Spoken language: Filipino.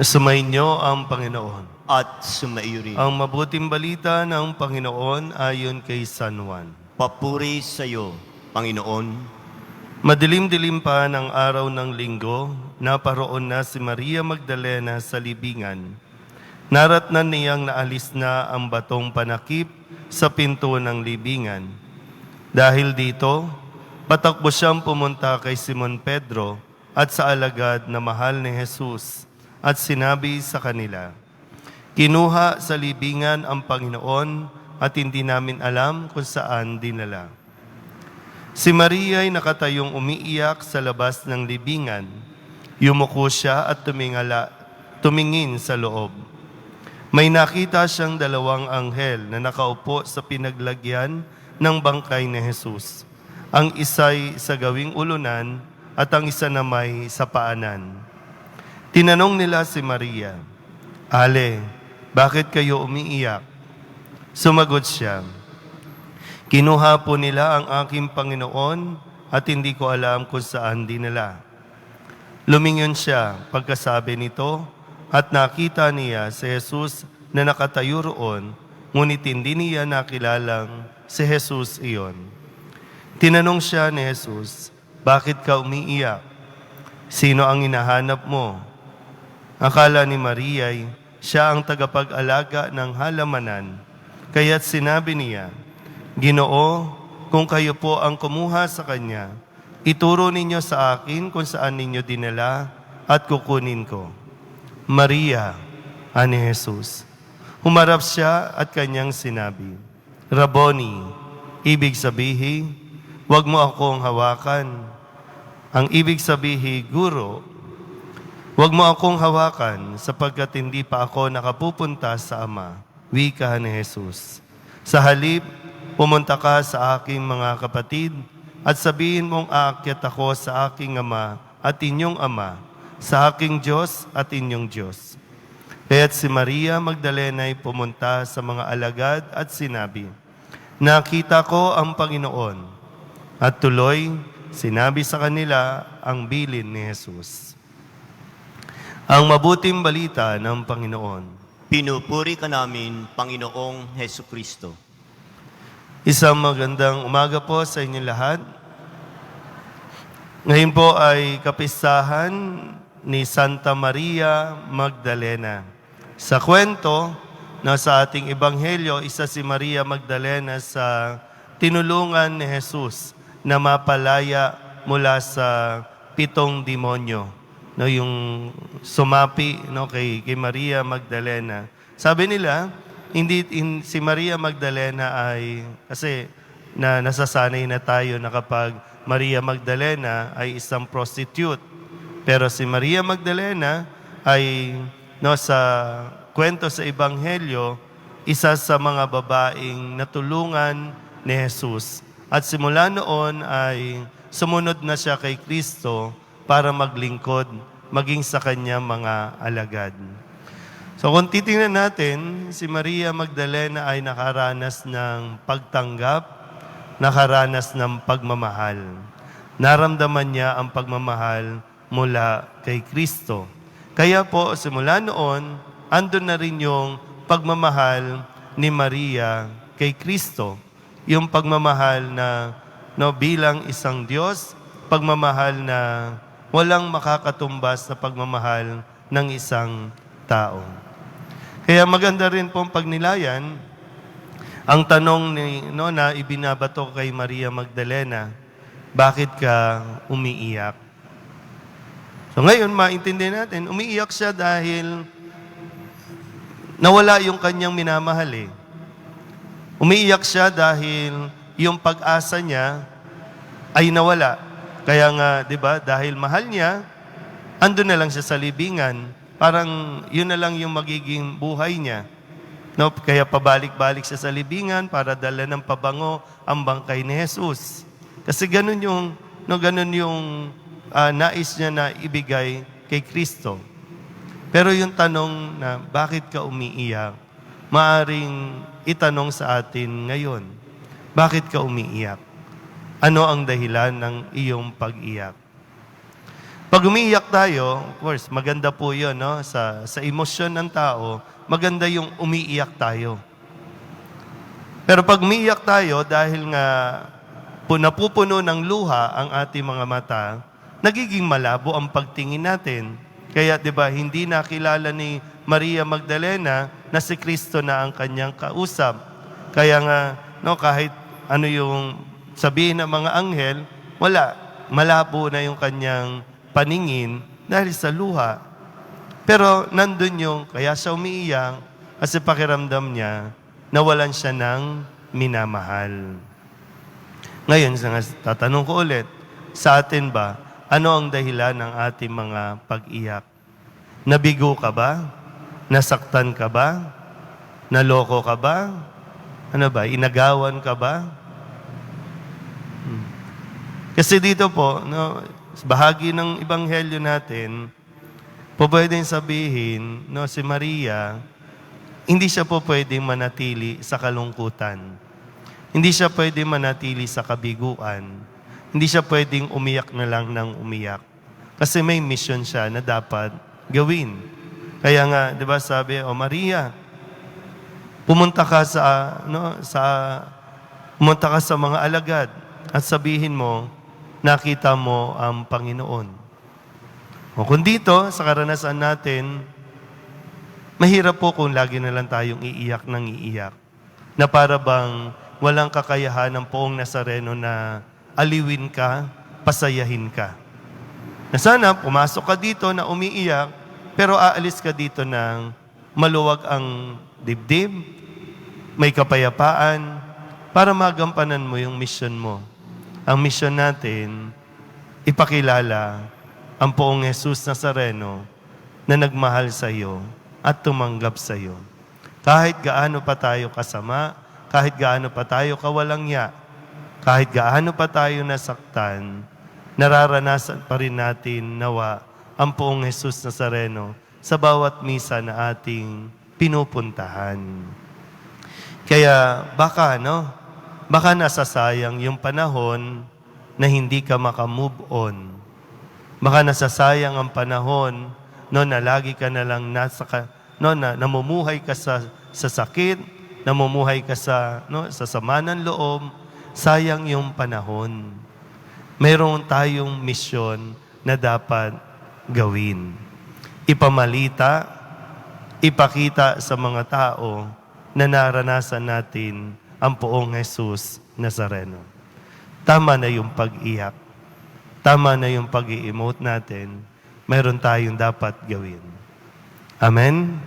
Sumainyo ang Panginoon. At sumaiyo rin. Ang mabuting balita ng Panginoon ayon kay San Juan. Papuri sa iyo, Panginoon. Madilim-dilim pa ng araw ng linggo, naparoon na si Maria Magdalena sa libingan. Naratnan niyang naalis na ang batong panakip sa pinto ng libingan. Dahil dito, patakbo siyang pumunta kay Simon Pedro at sa alagad na mahal ni Jesus at sinabi sa kanila, "Kinuha sa libingan ang Panginoon at hindi namin alam kung saan dinala." Si Maria ay nakatayong umiiyak sa labas ng libingan. Yumuko siya at tumingin sa loob. May nakita siyang dalawang anghel na nakaupo sa pinaglagyan ng bangkay ni Jesus. Ang isa'y sa gawing ulunan at ang isa namay sa paanan. Tinanong nila si Maria, "Ale, bakit kayo umiiyak?" Sumagot siya, "Kinuha po nila ang aking Panginoon at hindi ko alam kung saan dinala." Lumingon siya pagkasabi nito at nakita niya si Jesus na nakatayo roon, ngunit hindi niya nakilalang si Jesus iyon. Tinanong siya ni Jesus, "Bakit ka umiiyak? Sino ang hinahanap mo?" Akala ni Maria ay siya ang tagapag-alaga ng halamanan, kaya't sinabi niya, "Ginoo, kung kayo po ang kumuha sa kanya, ituro ninyo sa akin kung saan ninyo dinala at kukunin ko." "Maria," ani Jesus. Humarap siya at kanyang sinabi, "Rabboni," ibig sabihin, "Huwag mo akong hawakan." Ang ibig sabihin, "Guro," "Huwag mo akong hawakan sapagkat hindi pa ako nakapupunta sa Ama," wika ni Jesus. "Sa halip, pumunta ka sa aking mga kapatid at sabihin mong aakyat ako sa aking Ama at inyong Ama, sa aking Diyos at inyong Diyos." Kaya't si Maria Magdalena ay pumunta sa mga alagad at sinabi, "Nakita ko ang Panginoon." At tuloy, sinabi sa kanila ang bilin ni Jesus. Ang mabuting balita ng Panginoon. Pinupuri ka namin, Panginoong Hesukristo. Isang magandang umaga po sa inyo lahat. Ngayon po ay kapistahan ni Santa Maria Magdalena. Sa kwento na sa ating ebanghelyo, isa si Maria Magdalena sa tinulungan ni Jesus na mapalaya mula sa 7 demonyo. No, yung sumapi kay Maria Magdalena. Sabi nila, si Maria Magdalena ay, kasi nasasanay na tayo na kapag Maria Magdalena ay isang prostitute. Pero si Maria Magdalena ay, sa kwento sa Ebanghelyo, isa sa mga babaeng natulungan ni Jesus. At simula noon ay sumunod na siya kay Kristo para maglingkod, maging sa kanya mga alagad. So kung titingnan natin, si Maria Magdalena ay nakaranas ng pagtanggap, nakaranas ng pagmamahal. Naramdaman niya ang pagmamahal mula kay Kristo. Kaya po, simula noon, andun na rin yung pagmamahal ni Maria kay Kristo. Yung pagmamahal na bilang isang Diyos, pagmamahal na walang makakatumbas na pagmamahal ng isang tao. Kaya maganda rin pong pagnilayan ang tanong na ibinabato kay Maria Magdalena, "Bakit ka umiiyak?" So ngayon, maintindihan natin, umiiyak siya dahil nawala yung kanyang minamahal eh. Umiiyak siya dahil yung pag-asa niya ay nawala. Kaya nga, di ba, dahil mahal niya, andun na lang siya sa libingan. Parang yun na lang yung magiging buhay niya. No? Kaya pabalik-balik siya sa libingan para dala ng pabango ang bangkay ni Jesus. Kasi ganun yung nais niya na ibigay kay Kristo. Pero yung tanong na, bakit ka umiiyak? Maaring itanong sa atin ngayon, bakit ka umiiyak? Ano ang dahilan ng iyong pag-iyak? Pag umiiyak tayo, of course, maganda po yun, no? Sa emosyon ng tao, maganda yung umiiyak tayo. Pero pag umiiyak tayo, dahil nga napupuno ng luha ang ating mga mata, nagiging malabo ang pagtingin natin. Kaya, di ba, hindi nakilala ni Maria Magdalena na si Kristo na ang kanyang kausap. Kaya nga, no, kahit ano yung sabihin ng mga anghel, wala. Malabo na yung kanyang paningin dahil sa luha. Pero nandun yung, kaya siya umiiyak kasi pakiramdam niya nawalan siya ng minamahal. Ngayon, tatanong ko ulit, sa atin ba, ano ang dahilan ng ating mga pag-iyak? Nabigo ka ba? Nasaktan ka ba? Naloko ka ba? Ano ba? Inagawan ka ba? Kasi dito po, no, bahagi ng ebanghelyo natin, po pwedeng sabihin, no, si Maria, hindi siya po pwedeng manatili sa kalungkutan. Hindi siya pwedeng manatili sa kabiguan. Hindi siya pwedeng umiyak na lang ng umiyak. Kasi may mission siya na dapat gawin. Kaya nga, di ba sabi, Maria, pumunta ka pumunta ka sa mga alagad at sabihin mo, nakita mo ang Panginoon. O kung dito, sa karanasan natin, mahirap po kung lagi na lang tayong iiyak ng iiyak. Na para bang walang kakayahan ng Poong Nazareno na aliwin ka, pasayahin ka. Na sana, pumasok ka dito na umiiyak, pero aalis ka dito ng maluwag ang dibdib, may kapayapaan, para magampanan mo yung mission mo. Ang mission natin, ipakilala ang Poong Jesus Nazareno na nagmahal sa iyo at tumanggap sa iyo. Kahit gaano pa tayo kasama, kahit gaano pa tayo kawalang-ya, kahit gaano pa tayo nasaktan, nararanasan pa rin natin nawa ang Poong Jesus Nazareno sa bawat misa na ating pinupuntahan. Kaya baka nasasayang yung panahon na hindi ka makamove on. Baka nasasayang ang panahon na lagi ka na lang namumuhay ka sa sakit, namumuhay ka sa sama ng loob. Sayang yung panahon. Mayroon tayong misyon na dapat gawin. Ipamalita, ipakita sa mga tao na naranasan natin ang Poong Jesus Nazareno. Tama na yung pag-iyak. Tama na yung pag-i-emote natin. Meron tayong dapat gawin. Amen?